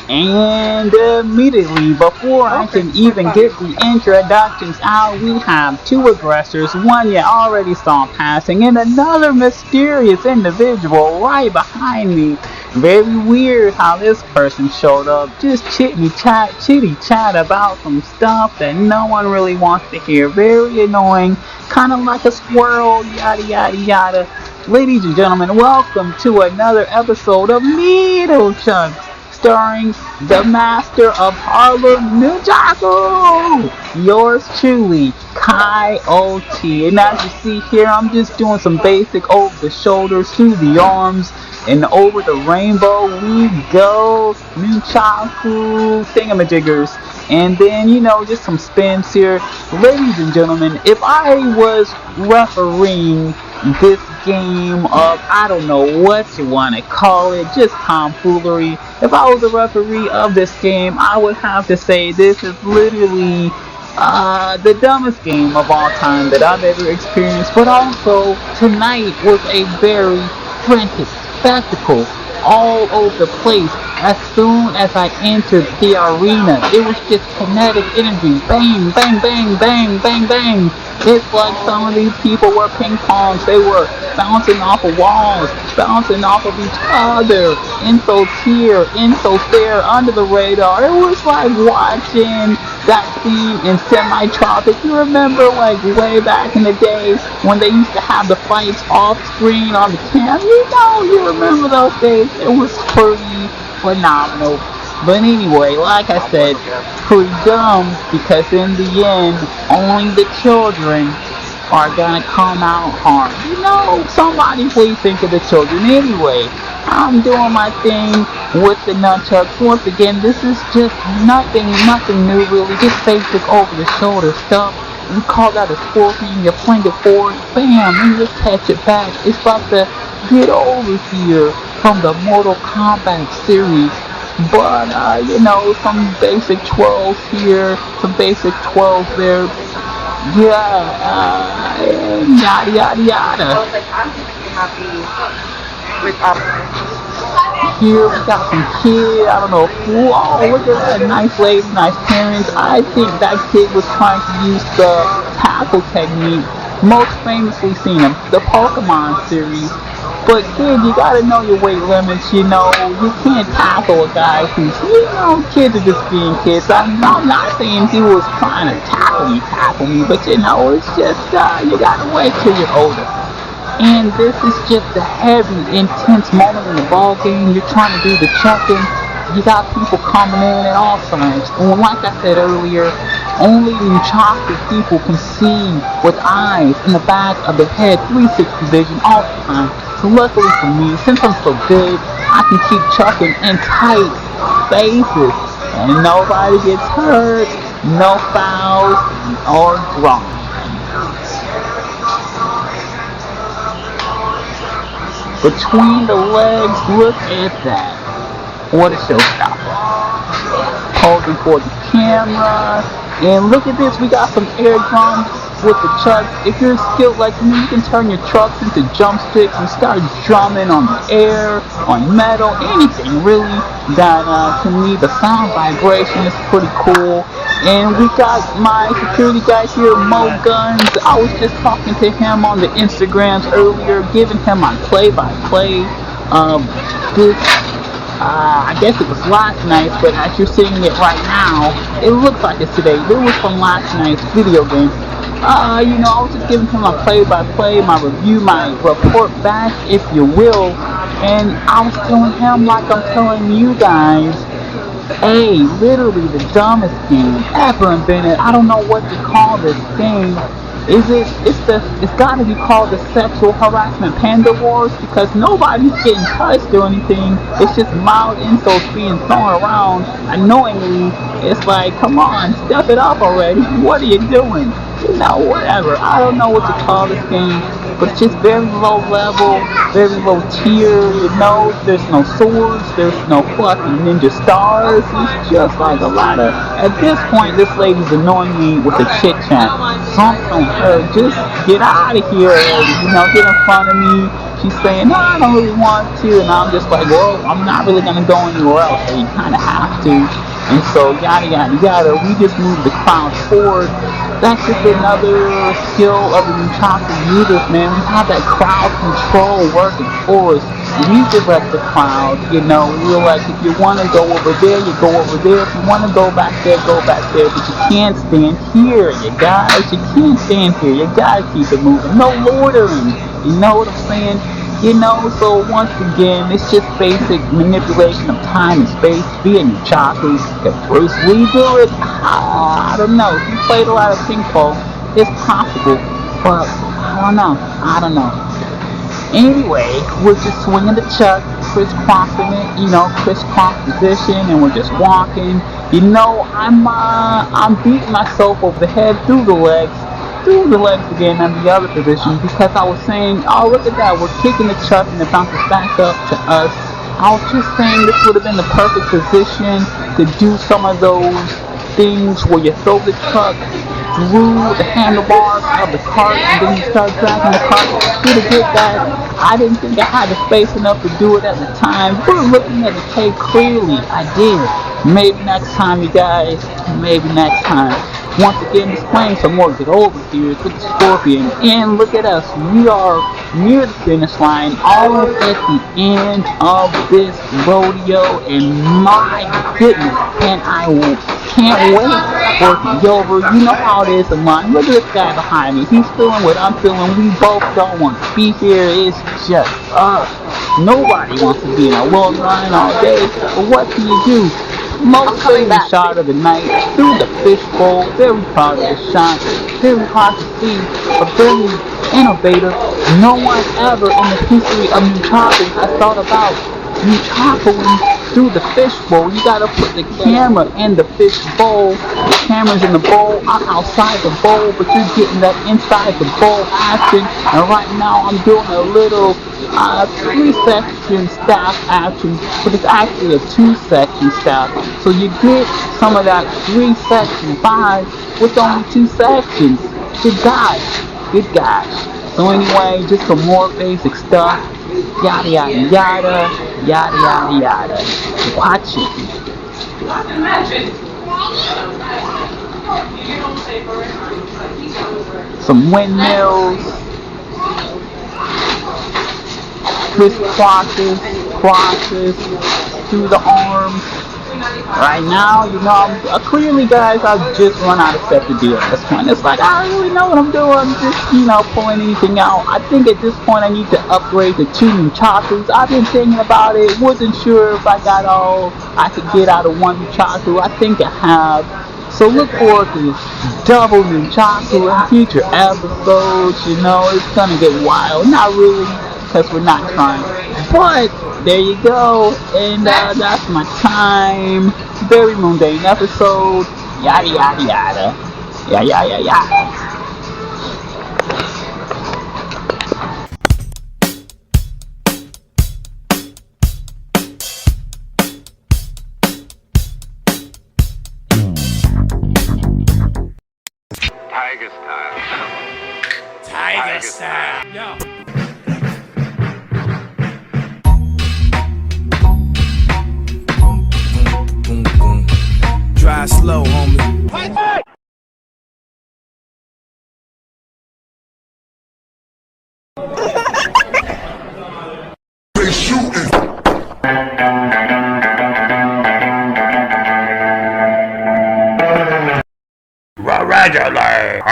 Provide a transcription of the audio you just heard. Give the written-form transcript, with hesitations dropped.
And immediately, before I can even get the introductions out, we have two aggressors, one you already saw passing, and another mysterious individual right behind me. Very weird how this person showed up, just chitty chat about some stuff that no one really wants to hear. Very annoying, kind of like a squirrel, yada yada yada. Ladies and gentlemen, welcome to another episode of Needle Chunks, starring the master of Harlem, Nunchaku, yours truly, Kai OT. And as you see here, I'm just doing some basic over the shoulders, through the arms, and over the rainbow we go, Nunchaku thingamajiggers. And then, just some spins here. Ladies and gentlemen, if I was refereeing this game of, I don't know what you want to call it, just tomfoolery. If I was a referee of this game, I would have to say this is literally the dumbest game of all time that I've ever experienced. But also, tonight was a very frantic spectacle all over the place. As soon as I entered the arena, it was just kinetic energy. Bang, bang, bang, bang, bang, bang. It's like some of these people were ping pongs. They were bouncing off of walls, bouncing off of each other. Insults here, insults there, under the radar. It was like watching that scene in Semi-Tropic. You remember, like, way back in the day when they used to have the fights off screen on the cam? You remember those days? It was pretty phenomenal. But anyway, like I said, pretty dumb, because in the end, only the children are gonna come out harmed. Somebody please think of the children. Anyway, I'm doing my thing with the nunchucks. Once again, this is just nothing new really, just basic over the shoulder stuff. You call that a scorpion, you fling it forward, bam, and you just catch it back. It's like the get over here from the Mortal Kombat series. But, some basic twirls here, some basic twirls there. Yeah, yada yada yada. I was like, I'm just happy with here we got some kid, I don't know who. Oh, look at that, nice lady, nice parents. I think that kid was trying to use the tackle technique, most famously seen in the Pokemon series. But kid, you gotta know your weight limits, you can't tackle a guy who's, kids are just being kids. I'm not saying he was trying to tackle me, but it's just, you gotta wait till you're older. And this is just a heavy, intense moment in the ball game. You're trying to do the check-in. You got people coming in at all times. And like I said earlier, only Nunchaku people can see with eyes in the back of the head, 360 vision all the time. So luckily for me, since I'm so good, I can keep chucking in tight spaces. And nobody gets hurt, no fouls, or drops. Between the legs, look at that. What a showstopper. Posing for the camera. And look at this, we got some air drums with the chucks. If you're skilled like me, you can turn your trucks into jump sticks and start drumming on the air, on metal, anything really. That, to me, the sound vibration is pretty cool. And we got my security guy here, Mo Guns. I was just talking to him on the Instagrams earlier, giving him my play-by-play. I guess it was last night, but as you're seeing it right now, it looks like it's today. It was from last night's video game. I was just giving him my play-by-play, my review, my report back, if you will. And I was telling him like I'm telling you guys, hey, literally the dumbest game ever invented. I don't know what to call this thing. It's gotta be called the sexual harassment panda wars, because nobody's getting touched or anything. It's just mild insults being thrown around annoyingly. It's like, come on, step it up already. What are you doing? Whatever. I don't know what to call this game, but it's just very low level, very low tier. There's no swords, there's no fucking ninja stars. It's just like a lot of, at this point, this lady's annoying me with the chit chat. So I'm telling her, just get out of here already, get in front of me. she's saying, no, I don't really want to. And I'm just like, well, I'm not really going to go anywhere else. So you kind of have to. And so, yada, yada, yada. We just move the crowd forward. That's just another skill of the Nunchaku users, man. We have that crowd control working for us. We direct the crowd, you know. We're like, if you want to go over there, you go over there. If you want to go back there, go back there. But you can't stand here, you guys. You can't stand here. You gotta keep it moving. No loitering. You know what I'm saying? You know, so once again, it's just basic manipulation of time and space via Nunchaku. If Bruce Lee do it, I don't know. If you played a lot of ping pong, it's possible. But I don't know. Anyway, we're just swinging the chuck, crisscrossing it, you know, crisscross position, and we're just walking. You know, I'm beating myself over the head through the legs again in the other position because I was saying, oh, look at that, we're kicking the chuck and it bounces back up to us. I was just saying this would have been the perfect position to do some of those things where you throw the truck through the handlebars of the cart and then you start dragging the cart. Pretty good, guys. I didn't think I had the space enough to do it at the time, but looking at the tape clearly, I did. Maybe next time, you guys. Maybe next time. Once again, displaying some more good over here with the Scorpion. And look at us. We are near the finish line, almost at the end of this rodeo. And my goodness, can't wait for it to be over. You know how it is in line. Look at this guy behind me. He's feeling what I'm feeling. We both don't want to be here. It's just nobody wants to be in a long line all day. But what can you do? Most favorite shot of the night through the fishbowl. Very proud of the shot. Very hard to see, but very innovative. No one ever in the history of Nunchaku has thought about Nunchaku through the fishbowl. You gotta put the camera in the fishbowl. The camera's in the bowl. I'm outside the bowl, but you're getting that inside the bowl action. And right now I'm doing a little 3-section staff action, but it's actually a 2-section staff. So you get some of that 3-section vibe with only 2 sections. Good gosh. Good gosh. So anyway, just some more basic stuff. Yada yada yada. Yada yada yada. Watch it. Some windmills. Crosses through the arms. Right now, you know, clearly, guys, I've just run out of stuff to do at this point. It's like, I don't really know what I'm doing. I'm just, you know, pulling anything out. I think at this point I need to upgrade to 2 Nunchakus. I've been thinking about it. Wasn't sure if I got all I could get out of 1 Nunchaku. I think I have. So look forward to this double Nunchaku in future episodes. You know, it's gonna get wild. Not really, because we're not trying. But there you go, and that's my time. Very mundane episode. Yada yada yada. Yada yada yada. Tiger style. Tiger style. Yo. Drive slow, homie. Fight! They shooting. Regular.